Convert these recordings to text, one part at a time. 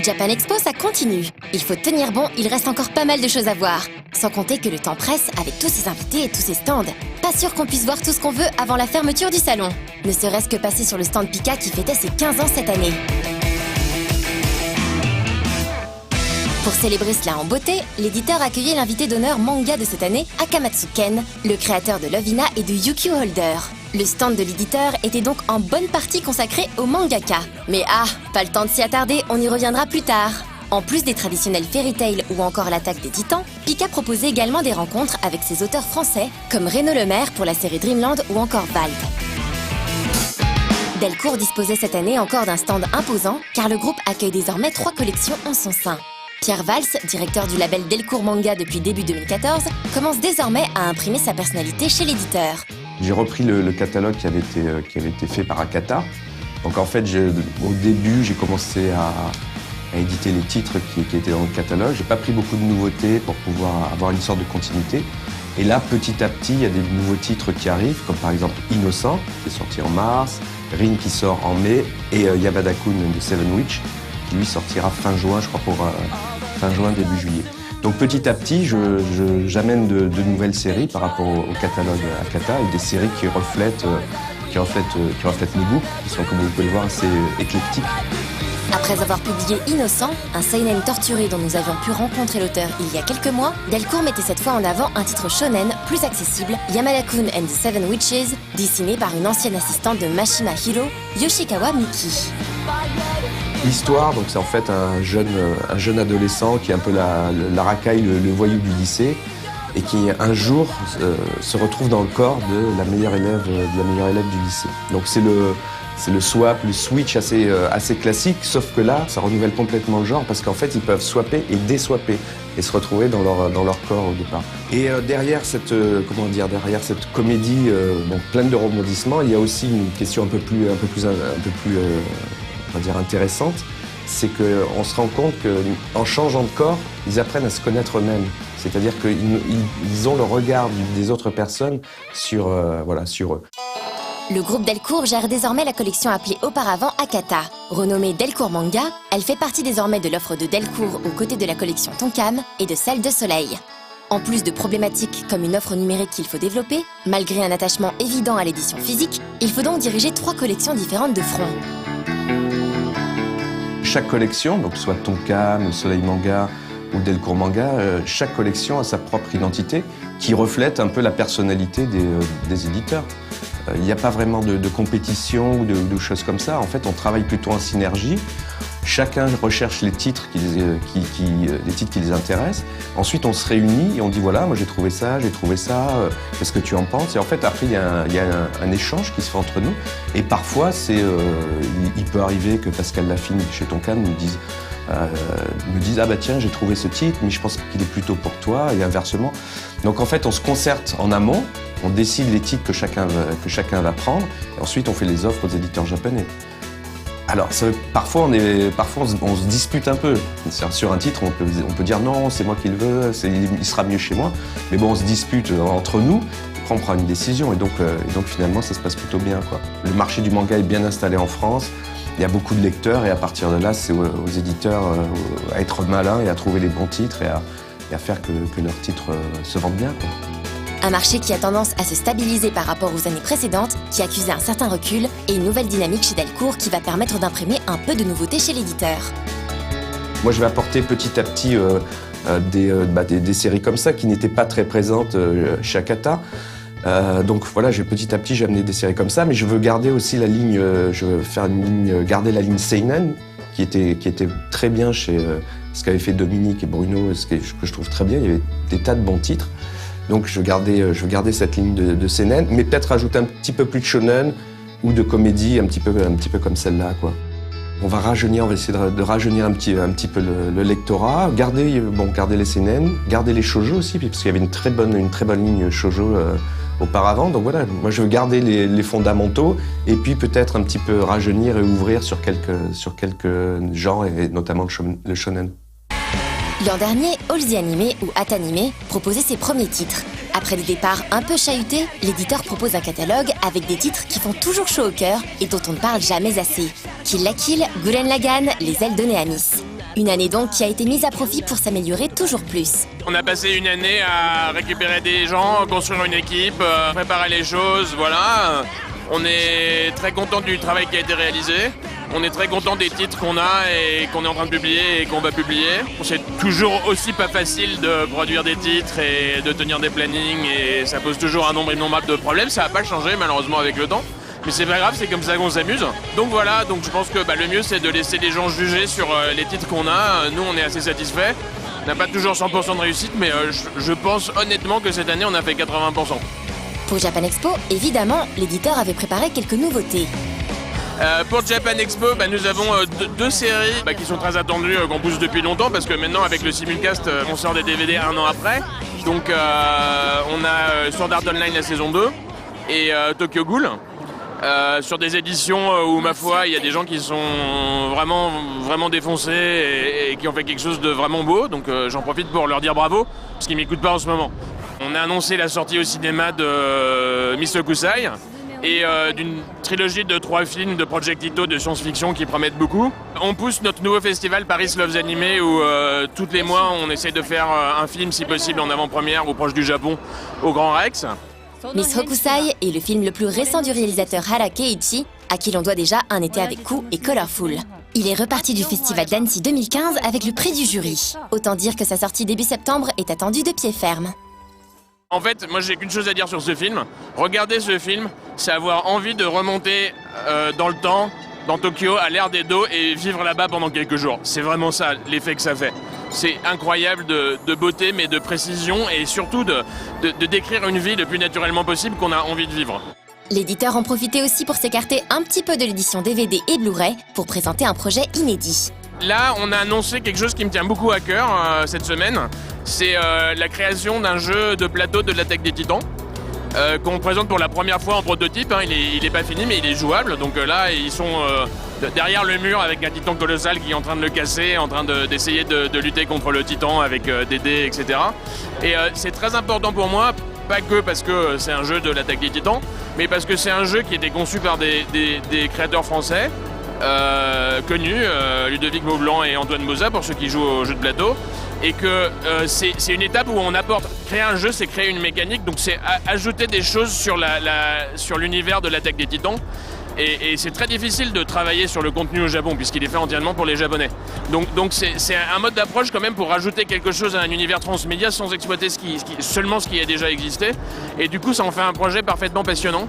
Japan Expo, ça continue. Il faut tenir bon, il reste encore pas mal de choses à voir. Sans compter que le temps presse avec tous ces invités et tous ces stands. Pas sûr qu'on puisse voir tout ce qu'on veut avant la fermeture du salon. Ne serait-ce que passer sur le stand Pika qui fêtait ses 15 ans cette année. Pour célébrer cela en beauté, l'éditeur accueillait l'invité d'honneur manga de cette année, Akamatsu Ken, le créateur de Love Hina et de Yu-Gi-Oh! Holder. Le stand de l'éditeur était donc en bonne partie consacré au mangaka. Mais pas le temps de s'y attarder, on y reviendra plus tard. En plus des traditionnels fairy tales ou encore l'attaque des titans, Pika proposait également des rencontres avec ses auteurs français, comme Renaud Lemaire pour la série Dreamland ou encore Vald. Delcourt disposait cette année encore d'un stand imposant, car le groupe accueille désormais 3 collections en son sein. Pierre Valls, directeur du label Delcourt Manga depuis début 2014, commence désormais à imprimer sa personnalité chez l'éditeur. J'ai repris le catalogue qui avait été fait par Akata. Donc en fait, au début, j'ai commencé à éditer les titres qui étaient dans le catalogue. J'ai pas pris beaucoup de nouveautés pour pouvoir avoir une sorte de continuité. Et là, petit à petit, il y a des nouveaux titres qui arrivent, comme par exemple Innocent, qui est sorti en mars, Rin qui sort en mai, et Yamada-kun de Seven Witch, qui lui sortira fin juin, je crois, pour fin juin, début juillet. Donc petit à petit, j'amène de nouvelles séries par rapport au catalogue Akata et des séries qui reflètent mes goûts, qui sont, comme vous pouvez le voir, assez éclectiques. Après avoir publié Innocent, un seinen torturé dont nous avions pu rencontrer l'auteur il y a quelques mois, Delcourt mettait cette fois en avant un titre shonen plus accessible, Yamada-kun and the Seven Witches, dessiné par une ancienne assistante de Mashima Hiro, Yoshikawa Miki. L'histoire, donc c'est en fait un jeune adolescent qui est un peu la racaille, le voyou du lycée, et qui un jour se retrouve dans le corps de la meilleure élève du lycée. Donc c'est le swap, le switch assez classique, sauf que là, ça renouvelle complètement le genre parce qu'en fait, ils peuvent swapper et déswapper et se retrouver dans leur corps au départ. Et derrière cette comédie pleine de rebondissements, il y a aussi une question un peu plus on va dire intéressante, c'est qu'on se rend compte qu'en changeant de corps, ils apprennent à se connaître eux-mêmes. C'est-à-dire qu'ils ont le regard des autres personnes sur eux. Le groupe Delcourt gère désormais la collection appelée auparavant Akata. Renommée Delcourt Manga, elle fait partie désormais de l'offre de Delcourt aux côtés de la collection Tonkam et de celle de Soleil. En plus de problématiques comme une offre numérique qu'il faut développer, malgré un attachement évident à l'édition physique, il faut donc diriger 3 collections différentes de front. Chaque collection, donc soit Tonkam, Soleil Manga ou Delcourt Manga, chaque collection a sa propre identité qui reflète un peu la personnalité des éditeurs. Il n'y a pas vraiment de compétition ou de choses comme ça. En fait, on travaille plutôt en synergie. Chacun recherche les titres qui les intéressent. Ensuite, on se réunit et on dit voilà, moi j'ai trouvé ça, qu'est-ce que tu en penses? Et en fait, après, il y a un échange qui se fait entre nous. Et parfois, il peut arriver que Pascal Lafine, chez Tonkam, me dise ah bah tiens, j'ai trouvé ce titre, mais je pense qu'il est plutôt pour toi, et inversement. Donc en fait, on se concerte en amont, on décide les titres que chacun va prendre, et ensuite on fait les offres aux éditeurs japonais. Alors, parfois on se dispute un peu. Sur un titre, on peut dire non, c'est moi qui le veux, il sera mieux chez moi. Mais bon, on se dispute entre nous, après on prend une décision, et donc finalement ça se passe plutôt bien, quoi. Le marché du manga est bien installé en France, il y a beaucoup de lecteurs, et à partir de là, c'est aux éditeurs à être malins et à trouver les bons titres et à faire que leurs titres se vendent bien, quoi. Un marché qui a tendance à se stabiliser par rapport aux années précédentes, qui accusait un certain recul, et une nouvelle dynamique chez Delcourt qui va permettre d'imprimer un peu de nouveauté chez l'éditeur. Moi, je vais apporter petit à petit des séries comme ça qui n'étaient pas très présentes chez Akata. Donc voilà, petit à petit, j'ai amené des séries comme ça, mais je veux garder aussi la ligne, garder la ligne seinen, qui était très bien chez ce qu'avaient fait Dominique et Bruno, ce que je trouve très bien. Il y avait des tas de bons titres. Donc je veux garder cette ligne de seinen, mais peut-être rajouter un petit peu plus de shonen ou de comédie, un petit peu comme celle-là, quoi. On va essayer de rajeunir un petit peu le lectorat, garder les seinen, garder les shoujo aussi, parce qu'il y avait une très bonne ligne shoujo auparavant. Donc voilà, moi je veux garder les fondamentaux et puis peut-être un petit peu rajeunir et ouvrir sur quelques genres, et notamment le shonen. L'an dernier, All the Anime ou Atanime proposait ses premiers titres. Après des départs un peu chahutés, l'éditeur propose un catalogue avec des titres qui font toujours chaud au cœur et dont on ne parle jamais assez. Kill la Kill, Gurren Lagann, Les ailes de Néamis. Une année donc qui a été mise à profit pour s'améliorer toujours plus. On a passé une année à récupérer des gens, construire une équipe, préparer les choses, voilà. On est très content du travail qui a été réalisé. On est très content des titres qu'on a et qu'on est en train de publier et qu'on va publier. C'est toujours aussi pas facile de produire des titres et de tenir des plannings et ça pose toujours un nombre innombrable de problèmes. Ça n'a pas changé malheureusement avec le temps. Mais c'est pas grave, c'est comme ça qu'on s'amuse. Donc voilà, donc je pense que le mieux c'est de laisser les gens juger sur les titres qu'on a. Nous on est assez satisfaits. On n'a pas toujours 100% de réussite, mais je pense honnêtement que cette année on a fait 80%. Pour Japan Expo, évidemment, l'éditeur avait préparé quelques nouveautés. Pour Japan Expo, nous avons deux séries qui sont très attendues, qu'on pousse depuis longtemps, parce que maintenant avec le simulcast, on sort des DVD un an après. Donc on a Sword Art Online la saison 2 et Tokyo Ghoul. Sur des éditions où, ma foi, il y a des gens qui sont vraiment défoncés et qui ont fait quelque chose de vraiment beau. Donc j'en profite pour leur dire bravo, parce qu'ils m'écoutent pas en ce moment. On a annoncé la sortie au cinéma de Miss Hokusai et d'une trilogie de 3 films de Project Ito de science-fiction qui promettent beaucoup. On pousse notre nouveau festival Paris Loves Anime où tous les mois on essaie de faire un film si possible en avant-première ou proche du Japon au Grand Rex. Miss Hokusai est le film le plus récent du réalisateur Hara Keiichi, à qui l'on doit déjà Un été avec Ku et Colorful. Il est reparti du festival d'Annecy 2015 avec le prix du jury. Autant dire que sa sortie début septembre est attendue de pied ferme. En fait, moi j'ai qu'une chose à dire sur ce film. Regarder ce film, c'est avoir envie de remonter dans le temps, dans Tokyo, à l'ère d'Edo et vivre là-bas pendant quelques jours. C'est vraiment ça, l'effet que ça fait. C'est incroyable de beauté, mais de précision et surtout de décrire une vie le plus naturellement possible qu'on a envie de vivre. L'éditeur en profitait aussi pour s'écarter un petit peu de l'édition DVD et Blu-ray pour présenter un projet inédit. Là, on a annoncé quelque chose qui me tient beaucoup à cœur cette semaine. C'est la création d'un jeu de plateau de l'Attaque des Titans qu'on présente pour la première fois en prototype. Il est pas fini, mais il est jouable. Donc là, ils sont derrière le mur avec un titan colossal qui est en train de le casser, en train d'essayer de lutter contre le titan avec des dés, etc. Et c'est très important pour moi, pas que parce que c'est un jeu de l'Attaque des Titans, mais parce que c'est un jeu qui était conçu par des créateurs français connus, Ludovic Maublanc et Antoine Moza, pour ceux qui jouent au jeu de plateau. Et que c'est une étape où on apporte. Créer un jeu, c'est créer une mécanique, donc c'est ajouter des choses sur l'univers de l'Attaque des Titans. Et c'est très difficile de travailler sur le contenu au Japon, puisqu'il est fait entièrement pour les Japonais. Donc c'est un mode d'approche quand même pour rajouter quelque chose à un univers transmédia sans exploiter seulement ce qui a déjà existé. Et du coup, ça en fait un projet parfaitement passionnant,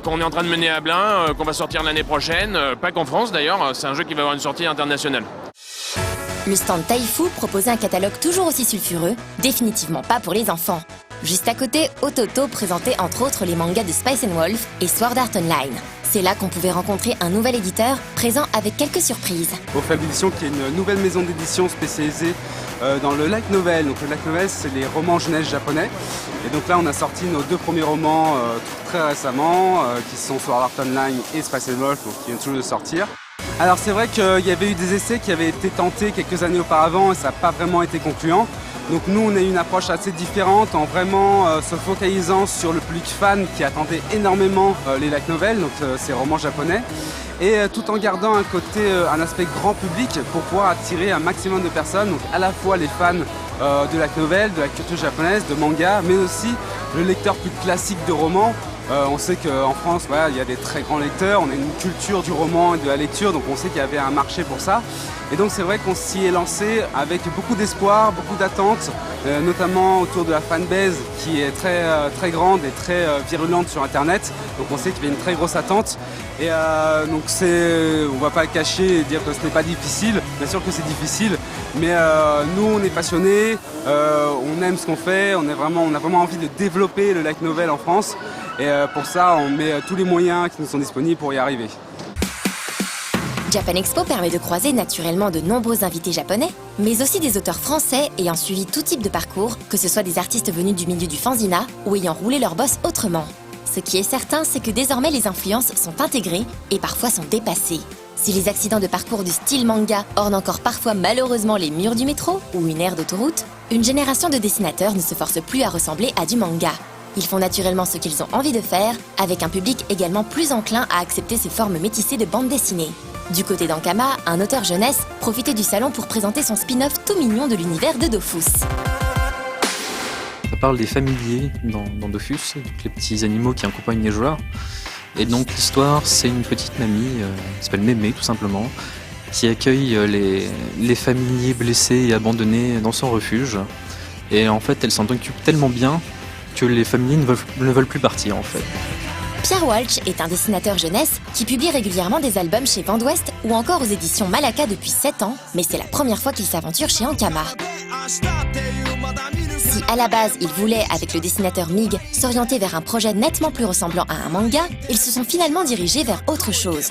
qu'on est en train de mener à bien, qu'on va sortir l'année prochaine, pas qu'en France d'ailleurs, c'est un jeu qui va avoir une sortie internationale. Le stand Taifu proposait un catalogue toujours aussi sulfureux, définitivement pas pour les enfants. Juste à côté, Ototo présentait entre autres les mangas de Spice & Wolf et Sword Art Online. C'est là qu'on pouvait rencontrer un nouvel éditeur, présent avec quelques surprises. Fab Édition, qui est une nouvelle maison d'édition spécialisée dans le light novel. Donc le light novel, c'est les romans jeunesse japonais. Et donc là, on a sorti nos 2 premiers romans très récemment, qui sont Sword Art Online et Spice & Wolf, donc qui viennent toujours de sortir. Alors c'est vrai qu'il y avait eu des essais qui avaient été tentés quelques années auparavant et ça n'a pas vraiment été concluant. Donc nous on a une approche assez différente en vraiment se focalisant sur le public fan qui attendait énormément les light novels, donc ces romans japonais, et tout en gardant un aspect grand public pour pouvoir attirer un maximum de personnes, donc à la fois les fans de light novel, de la culture japonaise, de manga, mais aussi le lecteur plus classique de romans. On sait qu'en France, voilà, il y a des très grands lecteurs, on a une culture du roman et de la lecture, donc on sait qu'il y avait un marché pour ça. Et donc c'est vrai qu'on s'y est lancé avec beaucoup d'espoir, beaucoup d'attentes, notamment autour de la fanbase qui est très grande et très virulente sur Internet. Donc on sait qu'il y avait une très grosse attente. Et donc on va pas le cacher et dire que ce n'est pas difficile. Bien sûr que c'est difficile, mais nous on est passionnés, on aime ce qu'on fait, on a vraiment envie de développer le light novel en France. Et pour ça, on met tous les moyens qui nous sont disponibles pour y arriver. Japan Expo permet de croiser naturellement de nombreux invités japonais, mais aussi des auteurs français ayant suivi tout type de parcours, que ce soit des artistes venus du milieu du fanzina ou ayant roulé leur boss autrement. Ce qui est certain, c'est que désormais les influences sont intégrées et parfois sont dépassées. Si les accidents de parcours du style manga ornent encore parfois malheureusement les murs du métro ou une aire d'autoroute, une génération de dessinateurs ne se force plus à ressembler à du manga. Ils font naturellement ce qu'ils ont envie de faire, avec un public également plus enclin à accepter ces formes métissées de bande dessinée. Du côté d'Ankama, un auteur jeunesse profitait du salon pour présenter son spin-off tout mignon de l'univers de Dofus. Ça parle des familiers dans Dofus, donc les petits animaux qui accompagnent les joueurs. Et donc l'histoire, c'est une petite mamie, qui s'appelle Mémé tout simplement, qui accueille les familiers blessés et abandonnés dans son refuge. Et en fait, elle s'en occupe tellement bien que les familiers ne veulent plus partir en fait. Pierre Walsh est un dessinateur jeunesse qui publie régulièrement des albums chez Vent d'Ouest ou encore aux éditions Malaka depuis 7 ans, mais c'est la première fois qu'il s'aventure chez Ankama. Si à la base, il voulait, avec le dessinateur Mig, s'orienter vers un projet nettement plus ressemblant à un manga, ils se sont finalement dirigés vers autre chose.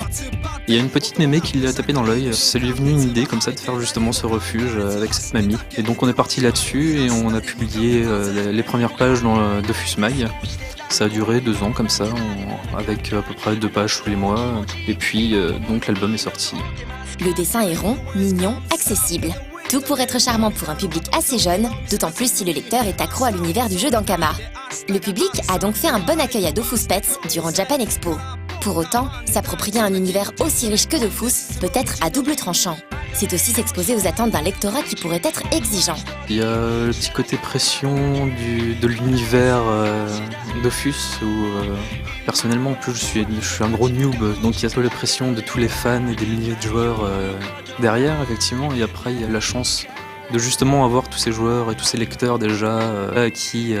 Il y a une petite Mémé qui lui a tapé dans l'œil. Ça lui est venu une idée comme ça de faire justement ce refuge avec cette mamie. Et donc on est parti là-dessus et on a publié les premières pages dans Dofus Mag. Ça a duré 2 ans comme ça, avec à peu près 2 pages tous les mois. Et puis donc l'album est sorti. Le dessin est rond, mignon, accessible. Tout pour être charmant pour un public assez jeune, d'autant plus si le lecteur est accro à l'univers du jeu d'Ankama. Le public a donc fait un bon accueil à Dofus Pets durant Japan Expo. Pour autant, s'approprier un univers aussi riche que Dofus peut être à double tranchant. C'est aussi s'exposer aux attentes d'un lectorat qui pourrait être exigeant. Il y a le petit côté pression de l'univers Dofus où personnellement en plus je suis un gros noob, donc il y a toute la pression de tous les fans et des milliers de joueurs derrière effectivement, et après il y a la chance de justement avoir tous ces joueurs et tous ces lecteurs déjà acquis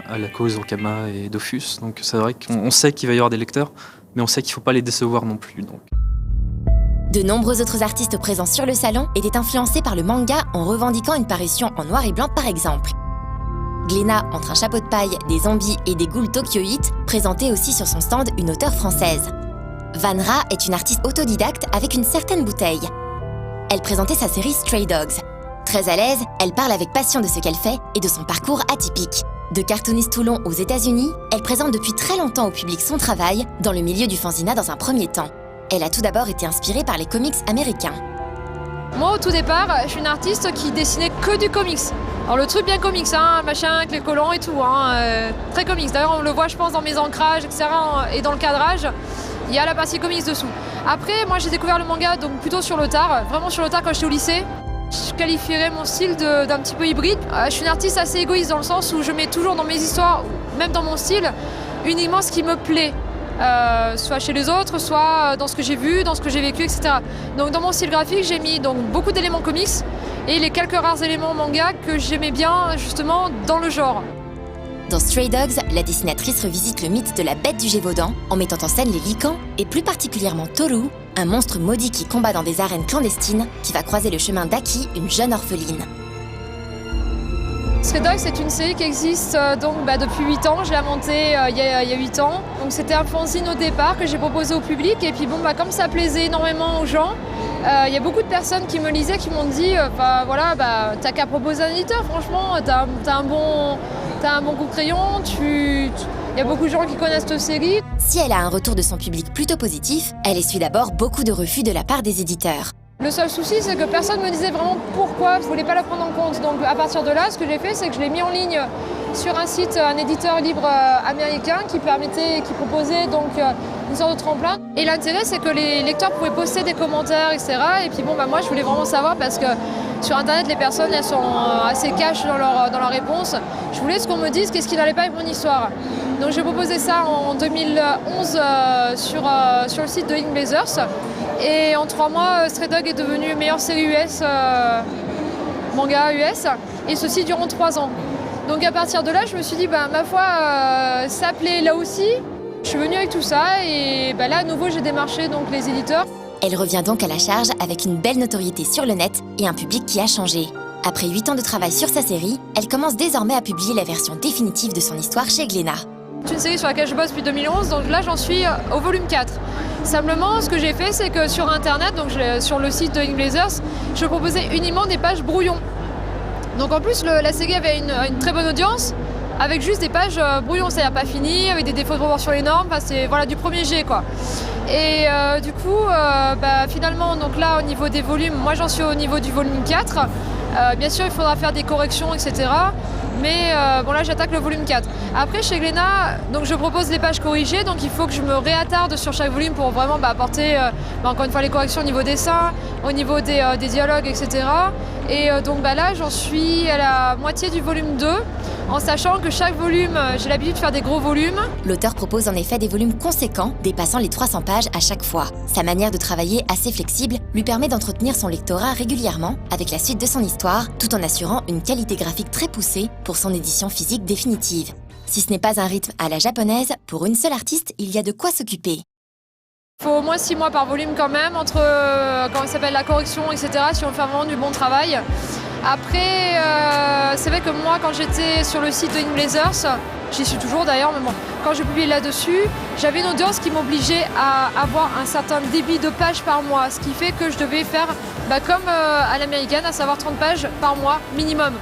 à la cause Ankama et Dofus. Donc c'est vrai qu'on sait qu'il va y avoir des lecteurs, mais on sait qu'il ne faut pas les décevoir non plus. Donc. De nombreux autres artistes présents sur le salon étaient influencés par le manga en revendiquant une parution en noir et blanc par exemple. Glénat, entre un chapeau de paille, des zombies et des ghouls tokyoïtes, présentait aussi sur son stand une auteure française. Vanra est une artiste autodidacte avec une certaine bouteille. Elle présentait sa série Stray Dogs. Très à l'aise, elle parle avec passion de ce qu'elle fait et de son parcours atypique. De cartooniste Toulon aux États-Unis, elle présente depuis très longtemps au public son travail dans le milieu du fanzina dans un premier temps. Elle a tout d'abord été inspirée par les comics américains. Moi, au tout départ, je suis une artiste qui dessinait que du comics. Alors le truc bien comics, hein, machin, avec les collants et tout, très comics. D'ailleurs, on le voit, je pense, dans mes ancrages, etc. Et dans le cadrage, il y a la partie comics dessous. Après, moi, j'ai découvert le manga donc plutôt sur le tard, vraiment sur le tard quand j'étais au lycée. Je qualifierais mon style d'un petit peu hybride. Je suis une artiste assez égoïste dans le sens où je mets toujours dans mes histoires, même dans mon style, uniquement ce qui me plaît. Soit chez les autres, soit dans ce que j'ai vu, dans ce que j'ai vécu, etc. Donc dans mon style graphique, j'ai mis donc beaucoup d'éléments comics et les quelques rares éléments manga que j'aimais bien justement dans le genre. Dans Stray Dogs, la dessinatrice revisite le mythe de la bête du Gévaudan en mettant en scène les Lycans et plus particulièrement Toru, un monstre maudit qui combat dans des arènes clandestines qui va croiser le chemin d'Aki, une jeune orpheline. Stray Dogs, c'est une série qui existe depuis 8 ans. Je l'ai montée il y a 8 ans. Donc c'était un fanzine au départ que j'ai proposé au public. Et puis comme ça plaisait énormément aux gens, il y a beaucoup de personnes qui me lisaient, qui m'ont dit t'as qu'à proposer un éditeur, franchement, t'as un bon coup de crayon, il y a beaucoup de gens qui connaissent cette série. Si elle a un retour de son public plutôt positif, elle essuie d'abord beaucoup de refus de la part des éditeurs. Le seul souci, c'est que personne ne me disait vraiment pourquoi je ne voulais pas la prendre en compte. Donc à partir de là, ce que j'ai fait, c'est que je l'ai mis en ligne sur un site, un éditeur libre américain qui proposait donc une sorte de tremplin. Et l'intérêt, c'est que les lecteurs pouvaient poster des commentaires, etc. Et puis moi, je voulais vraiment savoir parce que sur Internet, les personnes, elles sont assez cash dans leur réponse. Je voulais qu'on me dise qu'est-ce qui n'allait pas avec mon histoire. Donc j'ai proposé ça en 2011 sur le site de Ink Blazers. Et en 3 mois, Stray Dogs est devenu meilleure série US, manga US, et ceci durant 3 ans. Donc à partir de là, je me suis dit, ma foi, ça plaît là aussi. Je suis venue avec tout ça, et là, à nouveau, j'ai démarché donc, les éditeurs. Elle revient donc à la charge avec une belle notoriété sur le net et un public qui a changé. Après 8 ans de travail sur sa série, elle commence désormais à publier la version définitive de son histoire chez Glénat. C'est une série sur laquelle je bosse depuis 2011, donc là j'en suis au volume 4. Simplement, ce que j'ai fait, c'est que sur Internet, donc sur le site de Ink Blazers, je proposais uniquement des pages brouillons. Donc en plus, la série avait une très bonne audience, avec juste des pages brouillons, c'est-à-dire pas finies, avec des défauts de proportion énormes, c'est du premier jet quoi. Et du coup, finalement, donc là, au niveau des volumes, moi j'en suis au niveau du volume 4. Bien sûr, il faudra faire des corrections, etc. Mais bon, là, j'attaque le volume 4. Après, chez Glénat, donc je propose les pages corrigées. Donc il faut que je me réattarde sur chaque volume pour vraiment apporter, encore une fois, les corrections au niveau des dessins, au niveau des dialogues, etc. Et donc là, j'en suis à la moitié du volume 2, en sachant que chaque volume, j'ai l'habitude de faire des gros volumes. L'auteur propose en effet des volumes conséquents, dépassant les 300 pages à chaque fois. Sa manière de travailler assez flexible lui permet d'entretenir son lectorat régulièrement avec la suite de son histoire, tout en assurant une qualité graphique très poussée pour son édition physique définitive. Si ce n'est pas un rythme à la japonaise, pour une seule artiste, il y a de quoi s'occuper. Il faut au moins 6 mois par volume quand même, entre la correction, etc., si on fait vraiment du bon travail. Après, c'est vrai que moi, quand j'étais sur le site de InBlazers, j'y suis toujours d'ailleurs, mais bon, quand je publiais là-dessus, j'avais une audience qui m'obligeait à avoir un certain débit de pages par mois, ce qui fait que je devais faire comme à l'américaine, à savoir 30 pages par mois minimum.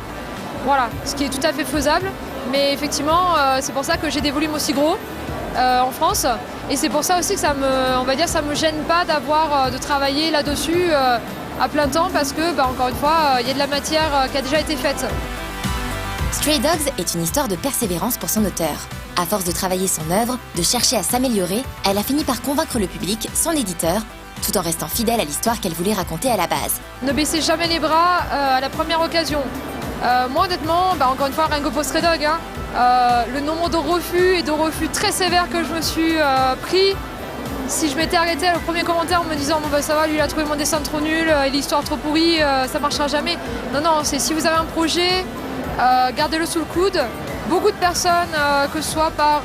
Voilà, ce qui est tout à fait faisable, mais effectivement, c'est pour ça que j'ai des volumes aussi gros en France, et c'est pour ça aussi que ça me gêne pas de travailler là-dessus à plein temps, parce que, encore une fois, il y a de la matière qui a déjà été faite. Stray Dogs est une histoire de persévérance pour son auteur. À force de travailler son œuvre, de chercher à s'améliorer, elle a fini par convaincre le public, son éditeur, tout en restant fidèle à l'histoire qu'elle voulait raconter à la base. Ne baissez jamais les bras à la première occasion. Moi, honnêtement, encore une fois, rien que pour Stray Dogs, le nombre de refus et de refus très sévères que je me suis pris, si je m'étais arrêtée à le premier commentaire en me disant ça va, lui il a trouvé mon dessin trop nul et l'histoire trop pourrie, ça marchera jamais. Non, c'est si vous avez un projet, gardez-le sous le coude. Beaucoup de personnes, que ce soit par,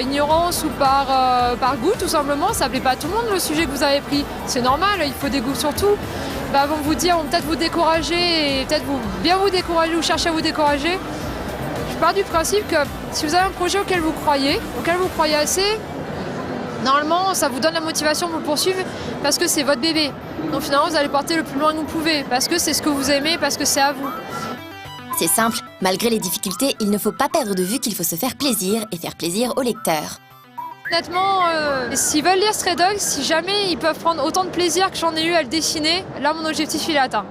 ignorance ou par goût tout simplement, ça ne plaît pas à tout le monde le sujet que vous avez pris. C'est normal, il faut des goûts sur tout. Vont vous dire, vont peut-être vous décourager et peut-être bien vous décourager ou chercher à vous décourager. Je pars du principe que si vous avez un projet auquel vous croyez assez, normalement, ça vous donne la motivation de vous poursuivre parce que c'est votre bébé. Donc finalement, vous allez porter le plus loin que vous pouvez parce que c'est ce que vous aimez, parce que c'est à vous. C'est simple, malgré les difficultés, il ne faut pas perdre de vue qu'il faut se faire plaisir et faire plaisir au lecteur. Honnêtement, s'ils veulent lire Stray Dogs, si jamais ils peuvent prendre autant de plaisir que j'en ai eu à le dessiner, là mon objectif il est atteint.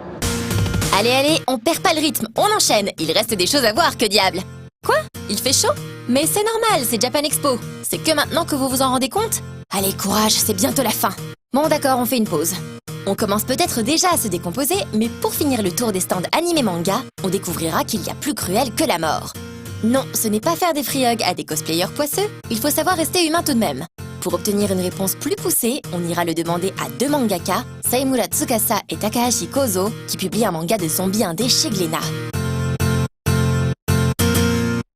Allez, on perd pas le rythme, on enchaîne. Il reste des choses à voir, que diable. Quoi? Il fait chaud? Mais c'est normal, c'est Japan Expo. C'est que maintenant que vous vous en rendez compte? Allez, courage, c'est bientôt la fin. Bon d'accord, on fait une pause. On commence peut-être déjà à se décomposer, mais pour finir le tour des stands animés manga, on découvrira qu'il y a plus cruel que la mort. Non, ce n'est pas faire des free hugs à des cosplayers poisseux, il faut savoir rester humain tout de même. Pour obtenir une réponse plus poussée, on ira le demander à deux mangaka, Saemura Tsukasa et Takahashi Kozo, qui publient un manga de zombies indé chez Glénat.